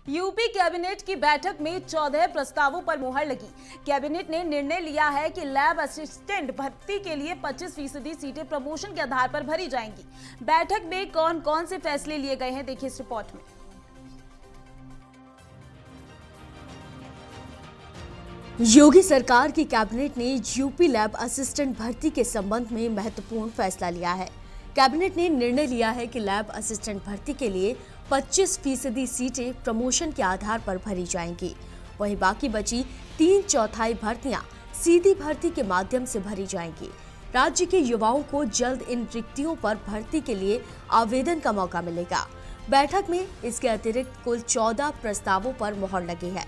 UP cabinet की बैठक में 14 प्रस्तावों पर मुहर लगी। कैबिनेट ने निर्णय लिया है कि लैब असिस्टेंट भर्ती के लिए 25% सीटें प्रमोशन के आधार पर भरी जाएंगी। बैठक में कौन कौन से फैसले लिए गए हैं, देखिए इस रिपोर्ट में। योगी सरकार की कैबिनेट ने यूपी लैब असिस्टेंट भर्ती के संबंध में महत्वपूर्ण फैसला लिया है। कैबिनेट ने निर्णय लिया है कि लैब असिस्टेंट भर्ती के लिए 25% सीटें प्रमोशन के आधार पर भरी जाएंगी। वहीं बाकी बची 3/4 भर्तियां सीधी भर्ती के माध्यम से भरी जाएंगी। राज्य के युवाओं को जल्द इन रिक्तियों पर भर्ती के लिए आवेदन का मौका मिलेगा। बैठक में इसके अतिरिक्त कुल 14 प्रस्तावों पर मुहर लगी है।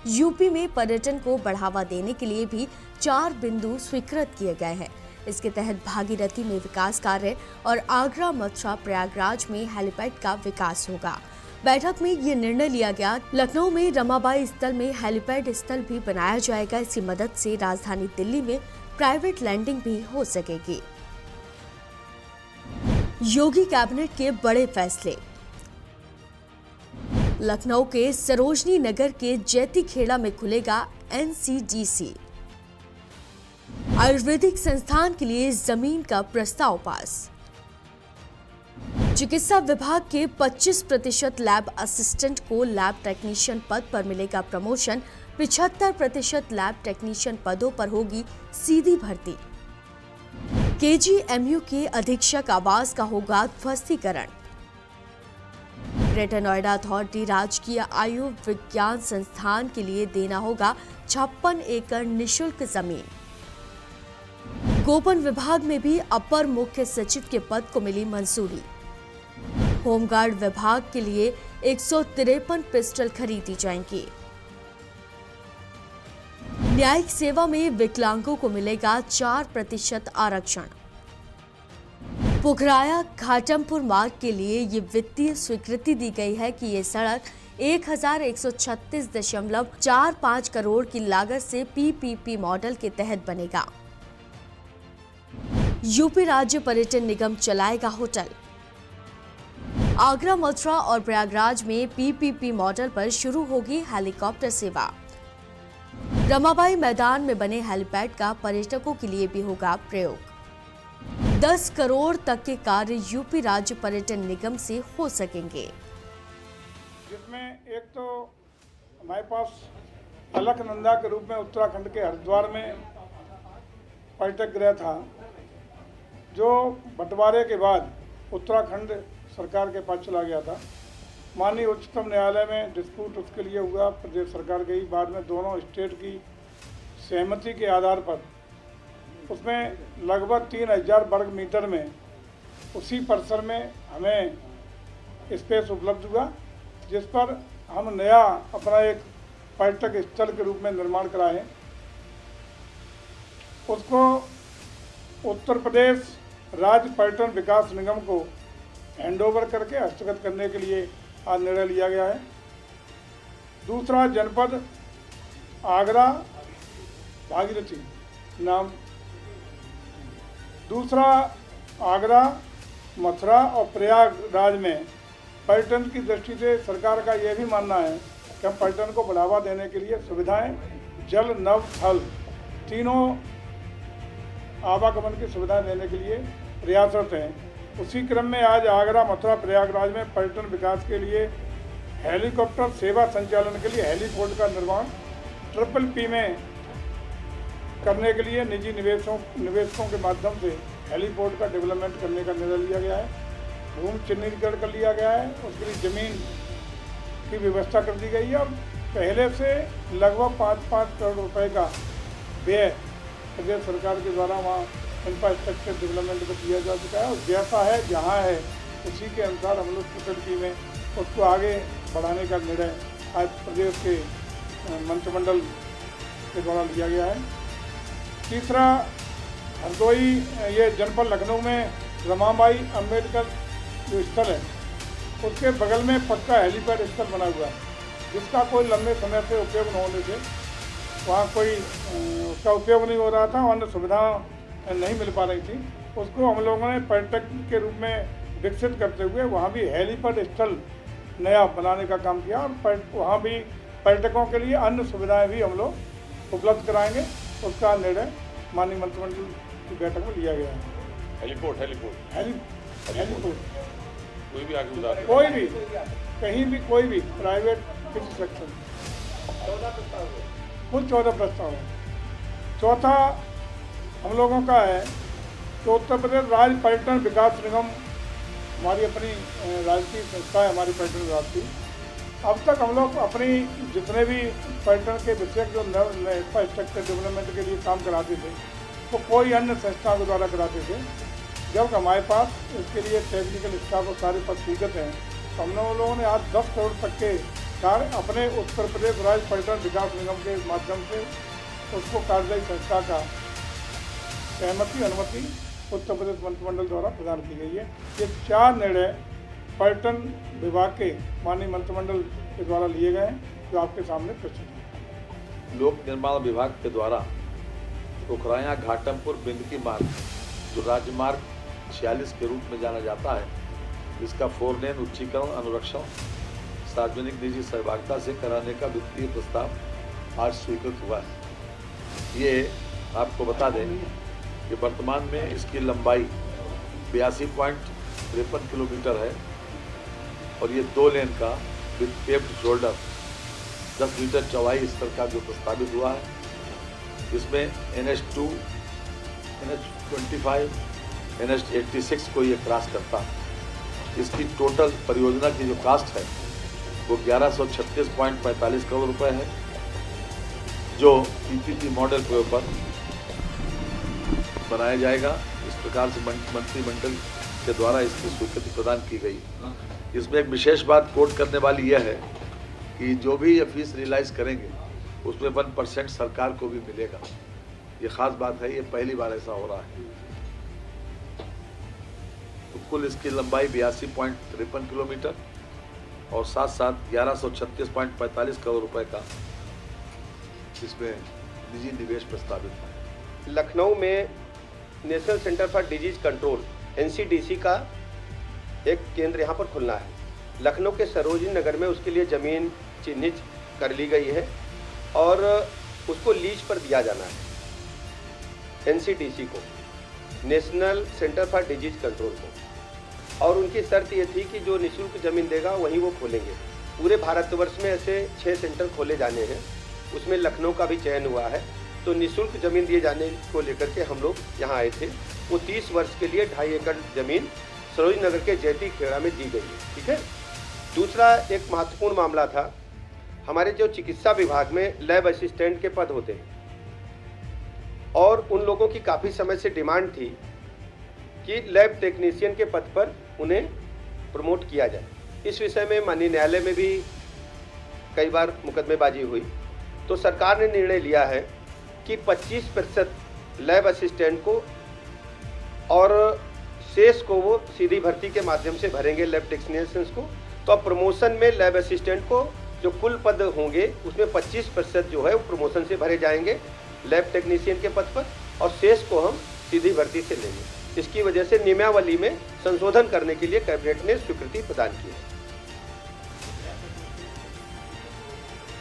यूपी में पर्यटन को बढ़ावा देने के लिए भी 4 बिंदु स्वीकृत किए गए हैं। इसके तहत भागीरथी में विकास कार्य और आगरा, मथुरा, प्रयागराज में हेलीपैड का विकास होगा। बैठक में ये निर्णय लिया गया, लखनऊ में रमाबाई स्थल में हेलीपैड स्थल भी बनाया जाएगा। इसकी मदद से राजधानी दिल्ली में प्राइवेट लैंडिंग भी हो सकेगी। योगी कैबिनेट के बड़े फैसले। लखनऊ के सरोजनी नगर के जैती खेड़ा में खुलेगा एनसीडीसी। आयुर्वेदिक संस्थान के लिए जमीन का प्रस्ताव पास। चिकित्सा विभाग के 25% लैब असिस्टेंट को लैब टेक्नीशियन पद पर मिलेगा प्रमोशन। 75% लैब टेक्नीशियन पदों पर होगी सीधी भर्ती। केजीएमयू के अधीक्षक आवास का होगा ध्वस्तीकरण। ग्रेटर नोएडा अथॉरिटी राजकीय आयुर्विज्ञान संस्थान के लिए देना होगा 56 एकड़ निःशुल्क जमीन। गोपन विभाग में भी अपर मुख्य सचिव के पद को मिली मंजूरी। होमगार्ड विभाग के लिए 153 पिस्टल खरीदी जाएंगी। न्यायिक सेवा में विकलांगों को मिलेगा 4% आरक्षण। पुखराया घाटमपुर मार्ग के लिए ये वित्तीय स्वीकृति दी गई है कि ये सड़क 1136.45 करोड़ की लागत से पीपीपी मॉडल के तहत बनेगा। यूपी राज्य पर्यटन निगम चलाएगा होटल। आगरा, मथुरा और प्रयागराज में पीपीपी मॉडल पर शुरू होगी हेलीकॉप्टर सेवा। रमाबाई मैदान में बने हेलीपैड का पर्यटकों के लिए भी होगा प्रयोग। 10 करोड़ तक के कार्य यूपी राज्य पर्यटन निगम से हो सकेंगे, जिसमें एक तो हमारे पास अलकनंदा के रूप में उत्तराखंड के हरिद्वार में पर्यटक गृह था, जो बंटवारे के बाद उत्तराखंड सरकार के पास चला गया था। माननीय उच्चतम न्यायालय में डिस्प्यूट उसके लिए हुआ, प्रदेश सरकार गई, बाद में दोनों स्टेट की सहमति के आधार पर उसमें लगभग 3000 वर्ग मीटर में उसी परिसर में हमें स्पेस उपलब्ध हुआ, जिस पर हम नया अपना एक पर्यटक स्थल के रूप में निर्माण कराए। उसको उत्तर प्रदेश राज्य पर्यटन विकास निगम को हैंडओवर करके हस्तगत करने के लिए आज निर्णय लिया गया है। दूसरा जनपद आगरा भागीरथी नाम, दूसरा आगरा, मथुरा और प्रयागराज में पर्यटन की दृष्टि से सरकार का यह भी मानना है कि हम पर्यटन को बढ़ावा देने के लिए सुविधाएं जल, नभ, थल तीनों आवागमन की सुविधाएं देने के लिए प्रयासरत हैं। उसी क्रम में आज आगरा, मथुरा, प्रयागराज में पर्यटन विकास के लिए हेलीकॉप्टर सेवा संचालन के लिए हेलीपोर्ट का निर्माण PPP में करने के लिए निजी निवेशकों के माध्यम से हेलीपोर्ट का डेवलपमेंट करने का निर्णय लिया गया है। भूमि चिन्हीकरण कर लिया गया है, उसके लिए जमीन की व्यवस्था कर दी गई है और पहले से लगभग 5-5 करोड़ रुपए का व्यय प्रदेश सरकार के द्वारा वहाँ इंफ्रास्ट्रक्चर डेवलपमेंट को किया जा चुका है। और जैसा है जहाँ है उसी के अनुसार हम लोग PPP में उसको आगे बढ़ाने का निर्णय आज प्रदेश के मंत्रिमंडल के द्वारा लिया गया है। तीसरा, हरदोई ये जनपद लखनऊ में रमाबाई अंबेडकर जो स्थल है उसके बगल में पक्का हेलीपैड स्थल बना हुआ है, जिसका कोई लंबे समय से उपयोग न होने से वहाँ कोई उसका उपयोग नहीं हो रहा था, अन्य सुविधा नहीं मिल पा रही थी। उसको हम लोगों ने पर्यटक के रूप में विकसित करते हुए वहाँ भी हेलीपैड स्थल नया बनाने का काम किया और वहाँ भी पर्यटकों के लिए अन्य सुविधाएं भी हम लोग उपलब्ध कराएंगे। उसका निर्णय माननीय मंत्रिमंडल की बैठक में लिया गया है। हेलीपोर्ट हेलीपोर्ट कोई भी आगे उदाहरण कोई भी कहीं भी कोई भी प्राइवेट किसी सेक्शन कुल 14 प्रस्ताव है। चौथा हम लोगों का है कि उत्तर प्रदेश राज्य पर्यटन विकास निगम हमारी अपनी राजकीय संस्था है, हमारी पर्यटन विभाग की। अब तक हम लोग अपनी जितने भी पर्यटन के विषय जो इंफ्रास्ट्रक्चर डेवलपमेंट के लिए काम कराते थे वो कोई अन्य संस्थाओं के द्वारा कराते थे। जब हमारे पास इसके लिए टेक्निकल स्टाफ और सारे पद स्वीकृत हैं तो हम लोगों ने आज 10 करोड़ तक के कार्य अपने उत्तर प्रदेश राज्य पर्यटन विकास निगम के माध्यम से उसको कार्यदायी संस्था का सहमति अनुमति उत्तर प्रदेश मंत्रिमंडल द्वारा प्रदान की गई है। ये 4 निर्णय पर्यटन विभाग के माननीय मंत्रिमंडल के द्वारा लिए गए हैं जो आपके सामने प्रस्तुत हैं। लोक निर्माण विभाग के द्वारा पोखराया घाटमपुर बिंदकी मार्ग जो राजमार्ग 46 के रूप में जाना जाता है, इसका 4 लेन उच्चीकरण अनुरक्षण सार्वजनिक निजी सहभागिता से कराने का वित्तीय प्रस्ताव आज स्वीकृत हुआ है। ये आपको बता दें कि वर्तमान में इसकी लंबाई 82.53 किलोमीटर है और ये 2 लेन का विद पेव्ड शोल्डर 10 मीटर चौड़ाई स्तर का जो प्रस्तावित हुआ है। इसमें NH2, NH25, NH86 को ये क्रॉस करता है। इसकी टोटल परियोजना की जो कास्ट है वो 1136.45 करोड़ रुपए है, जो PPP मॉडल के ऊपर बनाया जाएगा। इस प्रकार से मंत्रिमंडल के द्वारा इसकी स्वीकृति प्रदान की गई। इसमें एक विशेष बात कोट करने वाली यह है कि जो भी ये फीस रियलाइज करेंगे उसमें 1% सरकार को भी मिलेगा। ये खास बात है, ये पहली बार ऐसा हो रहा है। तो कुल इसकी लंबाई 82.53 किलोमीटर और साथ साथ 1136.45 करोड़ रुपए का इसमें निजी निवेश प्रस्तावित है। लखनऊ में national centre for disease control NCDC का एक केंद्र यहाँ पर खुलना है। लखनऊ के सरोजनी नगर में उसके लिए ज़मीन चिन्हित कर ली गई है और उसको लीज पर दिया जाना है NCDC को, national centre for disease control को। और उनकी शर्त ये थी कि जो निःशुल्क ज़मीन देगा वहीं वो खोलेंगे। पूरे भारतवर्ष में ऐसे 6 सेंटर खोले जाने हैं, उसमें लखनऊ का भी चयन हुआ है। तो निःशुल्क ज़मीन दिए जाने को लेकर के हम लोग यहाँ आए थे। वो 30 वर्ष के लिए 2.5 एकड़ ज़मीन सरोजनी नगर के जैती खेड़ा में दी गई है। ठीक है। दूसरा एक महत्वपूर्ण मामला था, हमारे जो चिकित्सा विभाग में लैब असिस्टेंट के पद होते हैं और उन लोगों की काफ़ी समय से डिमांड थी कि लैब टेक्नीशियन के पद पर उन्हें प्रमोट किया जाए। इस विषय में माननीय न्यायालय में भी कई बार मुकदमेबाजी हुई, तो सरकार ने निर्णय लिया है कि 25% लैब असिस्टेंट को और शेष को वो सीधी भर्ती के माध्यम से भरेंगे लैब टेक्नीशियंस को। तो अब प्रमोशन में लैब असिस्टेंट को जो कुल पद होंगे उसमें 25% जो है वो प्रमोशन से भरे जाएंगे लैब टेक्नीशियन के पद पर और शेष को हम सीधी भर्ती से लेंगे। इसकी वजह से नियमावली में संशोधन करने के लिए कैबिनेट ने स्वीकृति प्रदान की है।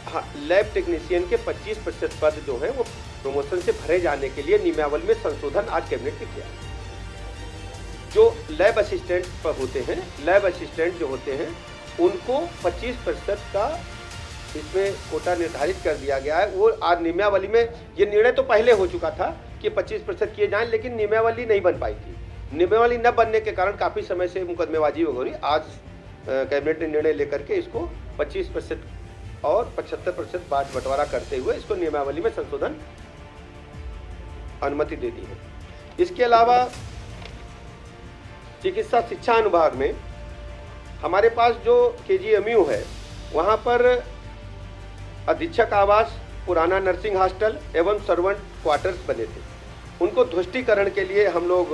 हाँ, लैब टेक्नीशियन के 25% पद जो है वो प्रमोशन से भरे जाने के लिए नियमावली में संशोधन आज कैबिनेट ने किया। जो लैब असिस्टेंट पर होते हैं, लैब असिस्टेंट जो होते हैं उनको 25% का इसमें कोटा निर्धारित कर दिया गया है। वो आज नियमावली में, ये निर्णय तो पहले हो चुका था कि 25% किए जाएं, लेकिन नियमावली नहीं बन पाई थी। नियमावली न बनने के कारण काफ़ी समय से मुकदमेबाजी हो रही। आज कैबिनेट ने निर्णय लेकर के इसको 25% और 75% बांट बंटवारा करते हुए इसको नियमावली में संशोधन अनुमति दे दी है। इसके अलावा चिकित्सा शिक्षा अनुभाग में हमारे पास जो KGMU है वहाँ पर अधीक्षक आवास, पुराना नर्सिंग हॉस्टल एवं सर्वेंट क्वार्टर्स बने थे। उनको ध्वस्तीकरण के लिए हम लोग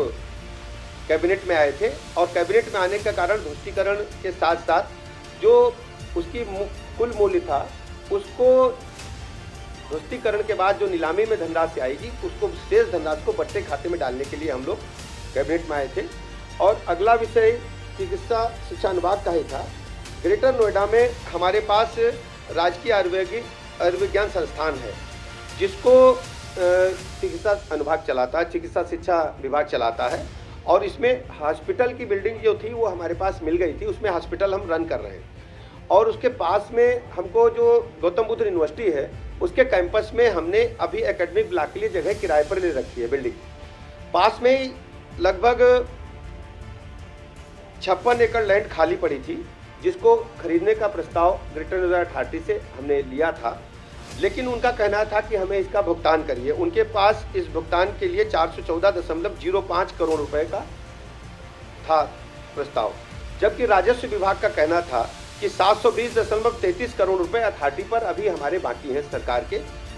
कैबिनेट में आए थे और कैबिनेट में आने का कारण ध्वस्तीकरण के साथ साथ जो उसकी कुल मूल्य था उसको ध्वस्तीकरण के बाद जो नीलामी में धनराशि आएगी उसको शेष धनराशि को बट्टे खाते में डालने के लिए हम लोग कैबिनेट में आए थे। और अगला विषय चिकित्सा शिक्षा अनुभाग का ही था ग्रेटर नोएडा में हमारे पास राजकीय आयुर्विज्ञान संस्थान है, जिसको चिकित्सा अनुभाग चलाता है, चिकित्सा शिक्षा विभाग चलाता है। और इसमें हॉस्पिटल की बिल्डिंग जो थी वो हमारे पास मिल गई थी, उसमें हॉस्पिटल हम रन कर रहे हैं। और उसके पास में हमको जो गौतम बुद्ध यूनिवर्सिटी है, उसके कैंपस में हमने अभी एकेडमिक ब्लॉक के लिए जगह किराए पर ले रखी है। बिल्डिंग पास में ही लगभग 56 एकड़ लैंड खाली पड़ी थी, जिसको खरीदने का प्रस्ताव ग्रेटर नोएडा अथॉरिटी से हमने लिया था, लेकिन उनका कहना था कि हमें इसका भुगतान करिए। उनके पास इस भुगतान के लिए 414.05 करोड़ रुपए का था प्रस्ताव, जबकि राजस्व विभाग का कहना था कि 720.33 करोड़ रुपए अथॉरिटी पर अभी हमारे बाकी हैं सरकार के,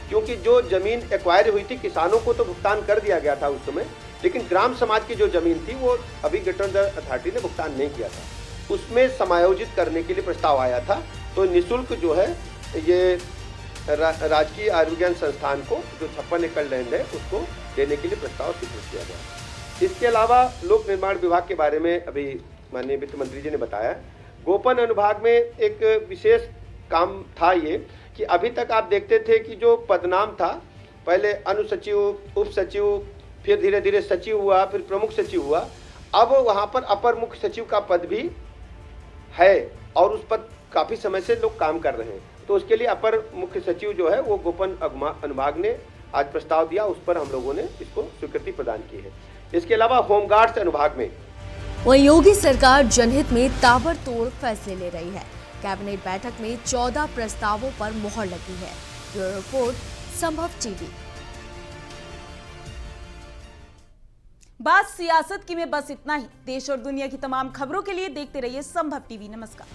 क्योंकि जो जमीन एक्वायर हुई थी किसानों को तो भुगतान कर दिया गया था उस समय, लेकिन ग्राम समाज की जो जमीन थी वो अभी ग्रेटर नोएडा अथॉरिटी ने भुगतान नहीं किया था। उसमें समायोजित करने के लिए प्रस्ताव आया था, तो निःशुल्क जो है ये राजकीय आयुर्विज्ञान संस्थान को जो 56 एकड़ लैंड है उसको देने के लिए प्रस्ताव स्वीकृत किया गया। इसके अलावा लोक निर्माण विभाग के बारे में अभी माननीय वित्त मंत्री जी ने बताया। गोपन अनुभाग में एक विशेष काम था ये कि अभी तक आप देखते थे कि जो पदनाम था, पहले अनुसचिव, उप सचिव, फिर धीरे धीरे सचिव हुआ, फिर प्रमुख सचिव हुआ। अब वहाँ पर अपर मुख्य सचिव का पद भी है और उस पर काफ़ी समय से लोग काम कर रहे हैं। तो उसके लिए अपर मुख्य सचिव जो है वो गोपन अनुभाग ने आज प्रस्ताव दिया, उस पर हम लोगों ने इसको स्वीकृति प्रदान की है। इसके अलावा होमगार्ड्स अनुभाग में वहीं योगी सरकार जनहित में ताबड़तोड़ फैसले ले रही है। कैबिनेट बैठक में 14 प्रस्तावों पर मुहर लगी है। ब्यूरो रिपोर्ट, संभव टीवी। बात सियासत की में बस इतना ही। देश और दुनिया की तमाम खबरों के लिए देखते रहिए संभव टीवी। नमस्कार।